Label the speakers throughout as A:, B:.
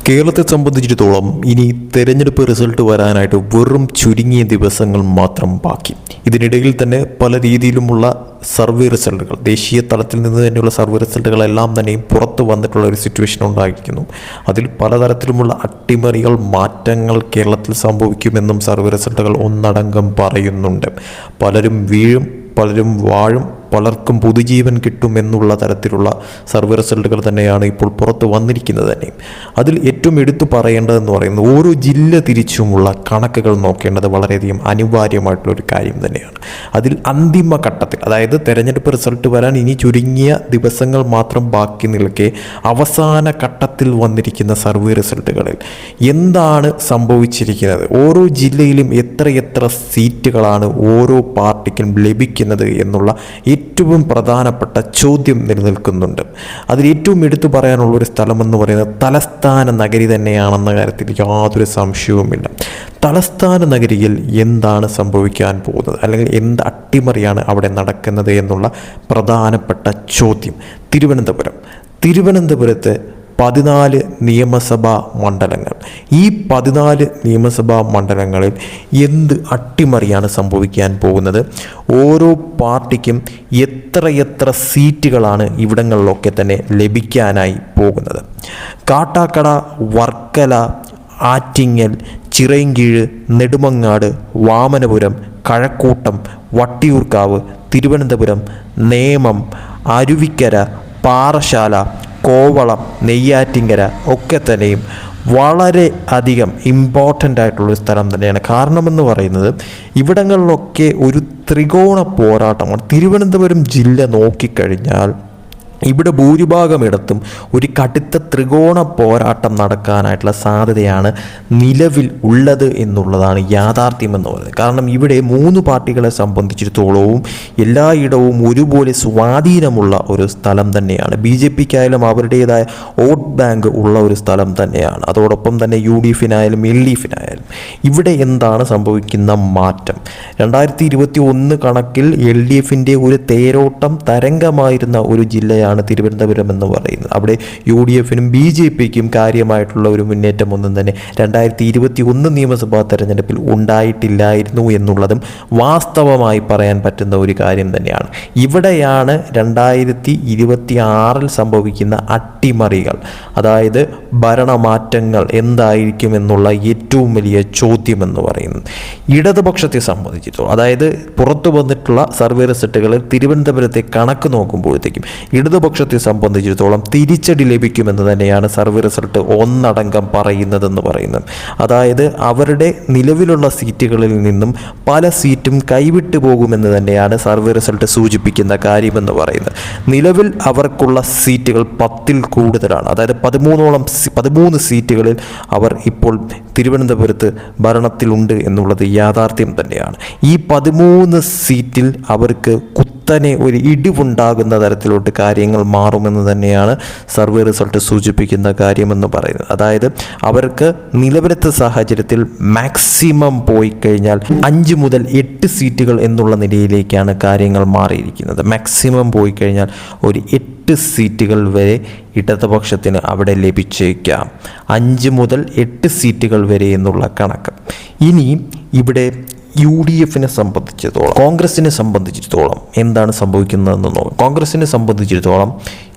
A: കേരളത്തെ സംബന്ധിച്ചിടത്തോളം ഇനി തെരഞ്ഞെടുപ്പ് റിസൾട്ട് വരാനായിട്ട് വെറും ചുരുങ്ങിയ ദിവസങ്ങൾ മാത്രം ബാക്കി. ഇതിനിടയിൽ തന്നെ പല രീതിയിലുമുള്ള സർവേ റിസൾട്ടുകൾ, ദേശീയ തലത്തിൽ നിന്ന് തന്നെയുള്ള സർവേ റിസൾട്ടുകളെല്ലാം തന്നെയും പുറത്തു വന്നിട്ടുള്ള ഒരു സിറ്റുവേഷൻ ഉണ്ടായിരിക്കുന്നു. അതിൽ പലതരത്തിലുമുള്ള അട്ടിമറികൾ, മാറ്റങ്ങൾ കേരളത്തിൽ സംഭവിക്കുമെന്നും സർവേ റിസൾട്ടുകൾ ഒന്നടങ്കം പറയുന്നുണ്ട്. പലരും വീഴും, പലരും വാഴും, പലർക്കും പുതുജീവൻ കിട്ടുമെന്നുള്ള തരത്തിലുള്ള സർവേ റിസൾട്ടുകൾ തന്നെയാണ് ഇപ്പോൾ പുറത്ത് വന്നിരിക്കുന്നത് തന്നെ. അതിൽ ഏറ്റവും എടുത്തു പറയേണ്ടതെന്ന് പറയുന്നത് ഓരോ ജില്ല തിരിച്ചുമുള്ള കണക്കുകൾ നോക്കേണ്ടത് വളരെയധികം അനിവാര്യമായിട്ടുള്ളൊരു കാര്യം തന്നെയാണ്. അതിൽ അന്തിമ ഘട്ടത്തിൽ, അതായത് തെരഞ്ഞെടുപ്പ് റിസൾട്ട് വരാൻ ഇനി ചുരുങ്ങിയ ദിവസങ്ങൾ മാത്രം ബാക്കി നിൽക്കെ അവസാന ഘട്ടത്തിൽ വന്നിരിക്കുന്ന സർവേ റിസൾട്ടുകളിൽ എന്താണ് സംഭവിച്ചിരിക്കുന്നത്, ഓരോ ജില്ലയിലും എത്രയെത്ര സീറ്റുകളാണ് ഓരോ പാർട്ടിക്കും ലഭിക്കുന്നത് എന്നുള്ള ഏറ്റവും പ്രധാനപ്പെട്ട ചോദ്യം നിലനിൽക്കുന്നുണ്ട്. അതിൽ ഏറ്റവും എടുത്തു പറയാനുള്ളൊരു സ്ഥലമെന്ന് പറയുന്നത് തലസ്ഥാന നഗരി തന്നെയാണെന്ന കാര്യത്തിൽ യാതൊരു സംശയവുമില്ല. തലസ്ഥാന നഗരിയിൽ എന്താണ് സംഭവിക്കാൻ പോകുന്നത്, അല്ലെങ്കിൽ എന്ത് അട്ടിമറിയാണ് അവിടെ നടക്കുന്നത് എന്നുള്ള പ്രധാനപ്പെട്ട ചോദ്യം. തിരുവനന്തപുരത്ത് 14 നിയമസഭാ മണ്ഡലങ്ങൾ. ഈ 14 നിയമസഭാ മണ്ഡലങ്ങളിൽ എന്ത് അട്ടിമറിയാണ് സംഭവിക്കാൻ പോകുന്നത്? ഓരോ പാർട്ടിക്കും എത്രയെത്ര സീറ്റുകളാണ് ഇവിടങ്ങളിലൊക്കെ തന്നെ ലഭിക്കാനായി പോകുന്നത്? കാട്ടാക്കട, വർക്കല, ആറ്റിങ്ങൽ, ചിറയൻകീഴ്, നെടുമങ്ങാട്, വാമനപുരം, കഴക്കൂട്ടം, വട്ടിയൂർക്കാവ്, തിരുവനന്തപുരം, നേമം, അരുവിക്കര, പാറശാല, കോവളം, നെയ്യാറ്റിങ്കര ഒക്കെ തന്നെയും വളരെ അധികം ഇമ്പോർട്ടൻ്റ് ആയിട്ടുള്ളൊരു സ്ഥലം തന്നെയാണ്. കാരണമെന്ന് പറയുന്നത് ഇവിടങ്ങളിലൊക്കെ ഒരു ത്രികോണ പോരാട്ടമാണ്. തിരുവനന്തപുരം ജില്ല നോക്കിക്കഴിഞ്ഞാൽ ഇവിടെ ഭൂരിഭാഗമിടത്തും ഒരു കടുത്ത ത്രികോണ പോരാട്ടം നടക്കാനായിട്ടുള്ള സാധ്യതയാണ് നിലവിൽ ഉള്ളത് എന്നുള്ളതാണ് യാഥാർത്ഥ്യമെന്ന് പറയുന്നത്. കാരണം ഇവിടെ 3 പാർട്ടികളെ സംബന്ധിച്ചിടത്തോളവും എല്ലായിടവും ഒരുപോലെ സ്വാധീനമുള്ള ഒരു സ്ഥലം തന്നെയാണ്. BJPക്കായാലും അവരുടേതായ വോട്ട് ബാങ്ക് ഉള്ള ഒരു സ്ഥലം തന്നെയാണ്. അതോടൊപ്പം തന്നെ UDFനായാലും LDFനായാലും ഇവിടെ എന്താണ് സംഭവിക്കുന്ന മാറ്റം? 2021 കണക്കിൽ LDFൻ്റെ ഒരു തേരോട്ടം തരംഗമായിരുന്ന ഒരു ജില്ലയാണ് തിരുവനന്തപുരം എന്ന് പറയുന്നത്. അവിടെ UDFനും BJPക്കും കാര്യമായിട്ടുള്ള ഒരു മുന്നേറ്റം ഒന്നും തന്നെ 2021 നിയമസഭാ തെരഞ്ഞെടുപ്പിൽ ഉണ്ടായിട്ടില്ലായിരുന്നു എന്നുള്ളതും വാസ്തവമായി പറയാൻ പറ്റുന്ന ഒരു കാര്യം തന്നെയാണ്. ഇവിടെയാണ് 2026 സംഭവിക്കുന്ന അട്ടിമറികൾ, അതായത് ഭരണമാറ്റങ്ങൾ എന്തായിരിക്കും എന്നുള്ള ഏറ്റവും വലിയ ചോദ്യം എന്ന് പറയുന്നത്. ഇടതുപക്ഷത്തെ സംബന്ധിച്ചിടത്തോളം, അതായത് പുറത്തു വന്നിട്ടുള്ള സർവേ റിസൾട്ടുകളിൽ തിരുവനന്തപുരത്തെ കണക്ക് നോക്കുമ്പോഴത്തേക്കും ഇടതുപക്ഷത്തെ സംബന്ധിച്ചിടത്തോളം തിരിച്ചടി ലഭിക്കുമെന്ന് തന്നെയാണ് സർവേ റിസൾട്ട് ഒന്നടങ്കം പറയുന്നതെന്ന് പറയുന്നത്. അതായത് അവരുടെ നിലവിലുള്ള സീറ്റുകളിൽ നിന്നും പല സീറ്റും കൈവിട്ടു പോകുമെന്ന് തന്നെയാണ് സർവേ റിസൾട്ട് സൂചിപ്പിക്കുന്ന കാര്യമെന്ന് പറയുന്നത്. നിലവിൽ അവർക്കുള്ള സീറ്റുകൾ 10-ൽ കൂടുതലാണ്. അതായത് 13 സീറ്റുകളിൽ അവർ ഇപ്പോൾ തിരുവനന്തപുരത്ത് ഭരണത്തിലുണ്ട് എന്നുള്ളത് യാഥാർത്ഥ്യം തന്നെയാണ്. ഈ 13 സീറ്റിൽ അവർക്ക് കുത്തനെ ഒരു ഇടിവുണ്ടാകുന്ന തരത്തിലോട്ട് കാര്യങ്ങൾ മാറുമെന്ന് തന്നെയാണ് സർവേ റിസൾട്ട് സൂചിപ്പിക്കുന്ന കാര്യമെന്ന് പറയുന്നത്. അതായത് അവർക്ക് നിലവിലത്തെ സാഹചര്യത്തിൽ മാക്സിമം പോയി കഴിഞ്ഞാൽ 5 മുതൽ 8 സീറ്റുകൾ എന്നുള്ള നിലയിലേക്കാണ് കാര്യങ്ങൾ മാറിയിരിക്കുന്നത്. മാക്സിമം പോയി കഴിഞ്ഞാൽ ഒരു 8 സീറ്റുകൾ വരെ ഇടതുപക്ഷത്തിന് അവിടെ ലഭിച്ചേക്കാം. 5 മുതൽ 8 സീറ്റുകൾ വരെ എന്നുള്ള കണക്ക്. ഇനി ഇവിടെ UDFനെ സംബന്ധിച്ചിടത്തോളം, കോൺഗ്രസിനെ സംബന്ധിച്ചിടത്തോളം എന്താണ് സംഭവിക്കുന്നതെന്ന് നോക്കാം. കോൺഗ്രസിനെ സംബന്ധിച്ചിടത്തോളം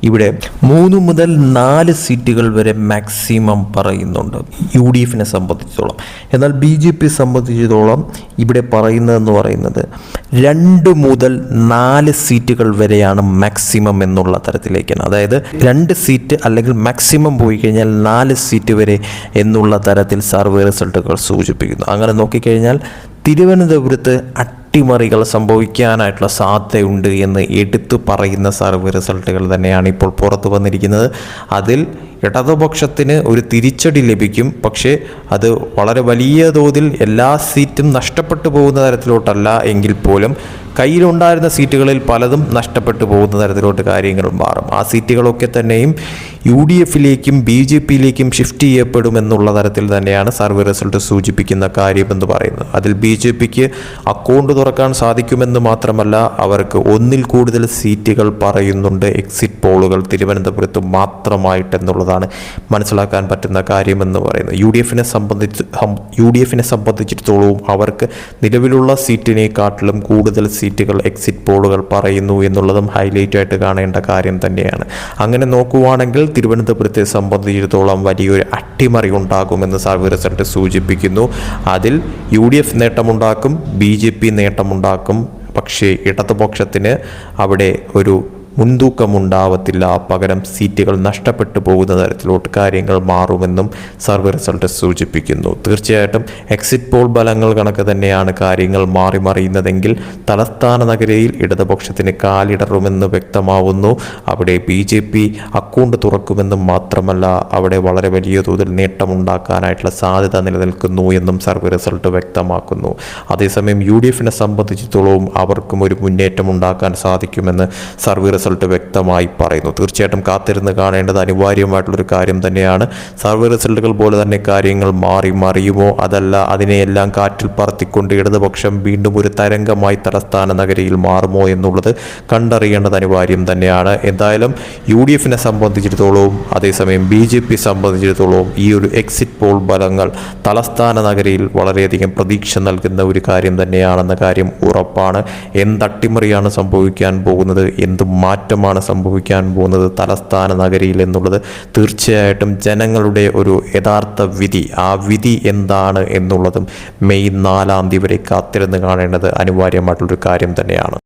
A: ഇവിടെ 3 മുതൽ 4 സീറ്റുകൾ വരെ മാക്സിമം പറയുന്നുണ്ട് UDFനെ സംബന്ധിച്ചിടത്തോളം. എന്നാൽ BJP സംബന്ധിച്ചിടത്തോളം ഇവിടെ പറയുന്നതെന്ന് പറയുന്നത് 2 മുതൽ 4 സീറ്റുകൾ വരെയാണ് മാക്സിമം എന്നുള്ള തരത്തിലേക്കാണ്. അതായത് 2 സീറ്റ് അല്ലെങ്കിൽ മാക്സിമം പോയി കഴിഞ്ഞാൽ 4 സീറ്റ് വരെ എന്നുള്ള തരത്തിൽ സർവേ റിസൾട്ടുകൾ സൂചിപ്പിക്കുന്നു. അങ്ങനെ നോക്കിക്കഴിഞ്ഞാൽ തിരുവനന്തപുരത്ത് അട്ടിമറികൾ സംഭവിക്കാനായിട്ടുള്ള സാധ്യതയുണ്ട് എന്ന് എടുത്തു പറയുന്ന സർവേ റിസൾട്ടുകൾ തന്നെയാണ് ഇപ്പോൾ പുറത്തു വന്നിരിക്കുന്നത്. അതിൽ ഇടതുപക്ഷത്തിന് ഒരു തിരിച്ചടി ലഭിക്കും, പക്ഷേ അത് വളരെ വലിയ തോതിൽ എല്ലാ സീറ്റും നഷ്ടപ്പെട്ടു പോകുന്ന തരത്തിലോട്ടല്ല എങ്കിൽ പോലും കയ്യിലുണ്ടായിരുന്ന സീറ്റുകളിൽ പലതും നഷ്ടപ്പെട്ടു പോകുന്ന തരത്തിലോട്ട് കാര്യങ്ങൾ മാറും. ആ സീറ്റുകളൊക്കെ തന്നെയും UDFിലേക്കും BJPയിലേക്കും ഷിഫ്റ്റ് ചെയ്യപ്പെടുമെന്നുള്ള തരത്തിൽ തന്നെയാണ് സർവേ റിസൾട്ട് സൂചിപ്പിക്കുന്ന കാര്യമെന്ന് പറയുന്നത്. അതിൽ BJPക്ക് അക്കൗണ്ട് തുറക്കാൻ സാധിക്കുമെന്ന് മാത്രമല്ല, അവർക്ക് ഒന്നിൽ കൂടുതൽ സീറ്റുകൾ പറയുന്നുണ്ട് എക്സിറ്റ് പോളുകൾ തിരുവനന്തപുരത്ത് മാത്രമായിട്ടെന്നുള്ളതാണ് മനസ്സിലാക്കാൻ പറ്റുന്ന കാര്യമെന്ന് പറയുന്നത്. UDFിനെ സംബന്ധിച്ചിടത്തോളം അവർക്ക് നിലവിലുള്ള സീറ്റിനെക്കാട്ടിലും കൂടുതൽ സീറ്റുകൾ എക്സിറ്റ് പോളുകൾ പറയുന്നു എന്നുള്ളതും ഹൈലൈറ്റ് ആയിട്ട് കാണേണ്ട കാര്യം തന്നെയാണ്. അങ്ങനെ നോക്കുവാണെങ്കിൽ തിരുവനന്തപുരത്തെ സംബന്ധിച്ചിടത്തോളം വലിയൊരു അട്ടിമറി ഉണ്ടാകുമെന്ന് സർവേ റിസൾട്ട് സൂചിപ്പിക്കുന്നു. അതിൽ UDF നേട്ടമുണ്ടാക്കും, BJP നേട്ടമുണ്ടാക്കും. പക്ഷേ ഇടതുപക്ഷത്തിന് അവിടെ ഒരു മുൻതൂക്കമുണ്ടാവത്തില്ല. പകരം സീറ്റുകൾ നഷ്ടപ്പെട്ടു പോകുന്ന തരത്തിലോട്ട് കാര്യങ്ങൾ മാറുമെന്നും സർവേ റിസൾട്ട് സൂചിപ്പിക്കുന്നു. തീർച്ചയായിട്ടും എക്സിറ്റ് പോൾ ഫലങ്ങൾ കണക്ക് തന്നെയാണ് കാര്യങ്ങൾ മാറി മറിയുന്നതെങ്കിൽ തലസ്ഥാന നഗരിയിൽ ഇടതുപക്ഷത്തിന് കാലിടറുമെന്ന് വ്യക്തമാവുന്നു. അവിടെ BJP അക്കൗണ്ട് തുറക്കുമെന്നും മാത്രമല്ല, അവിടെ വളരെ വലിയ തോതിൽ നേട്ടമുണ്ടാക്കാനായിട്ടുള്ള സാധ്യത നിലനിൽക്കുന്നു എന്നും സർവേ റിസൾട്ട് വ്യക്തമാക്കുന്നു. അതേസമയം UDFിനെ സംബന്ധിച്ചിടത്തോളം അവർക്കും ഒരു മുന്നേറ്റം ഉണ്ടാക്കാൻ സാധിക്കുമെന്ന് സർവേ റിസൾട്ട് വ്യക്തമായി പറയുന്നു. തീർച്ചയായിട്ടും കാത്തിരുന്ന് കാണേണ്ടത് അനിവാര്യമായിട്ടുള്ളൊരു കാര്യം തന്നെയാണ്. സർവേ റിസൾട്ടുകൾ പോലെ തന്നെ കാര്യങ്ങൾ മാറി മറിയുമോ, അതല്ല അതിനെയെല്ലാം കാറ്റിൽ പറത്തിക്കൊണ്ട് ഇടതുപക്ഷം വീണ്ടും ഒരു തരംഗമായി തലസ്ഥാന നഗരിയിൽ മാറുമോ എന്നുള്ളത് കണ്ടറിയേണ്ടത് അനിവാര്യം തന്നെയാണ്. എന്തായാലും UDFിനെ സംബന്ധിച്ചിടത്തോളവും അതേസമയം BJP സംബന്ധിച്ചിടത്തോളവും ഈ ഒരു എക്സിറ്റ് പോൾ ഫലങ്ങൾ തലസ്ഥാന നഗരിയിൽ വളരെയധികം പ്രതീക്ഷ നൽകുന്ന ഒരു കാര്യം തന്നെയാണെന്ന കാര്യം ഉറപ്പാണ്. എന്തട്ടിമറിയാണ് സംഭവിക്കാൻ പോകുന്നത്, എന്ത് മാറ്റമാണ് സംഭവിക്കാൻ പോകുന്നത് തലസ്ഥാന നഗരിയിൽ എന്നുള്ളത് തീർച്ചയായിട്ടും ജനങ്ങളുടെ ഒരു യഥാർത്ഥ വിധി, ആ വിധി എന്താണ് എന്നുള്ളതും മെയ് 4 വരെ കാത്തിരുന്ന് കാണേണ്ടത് അനിവാര്യമായിട്ടുള്ളൊരു കാര്യം തന്നെയാണ്.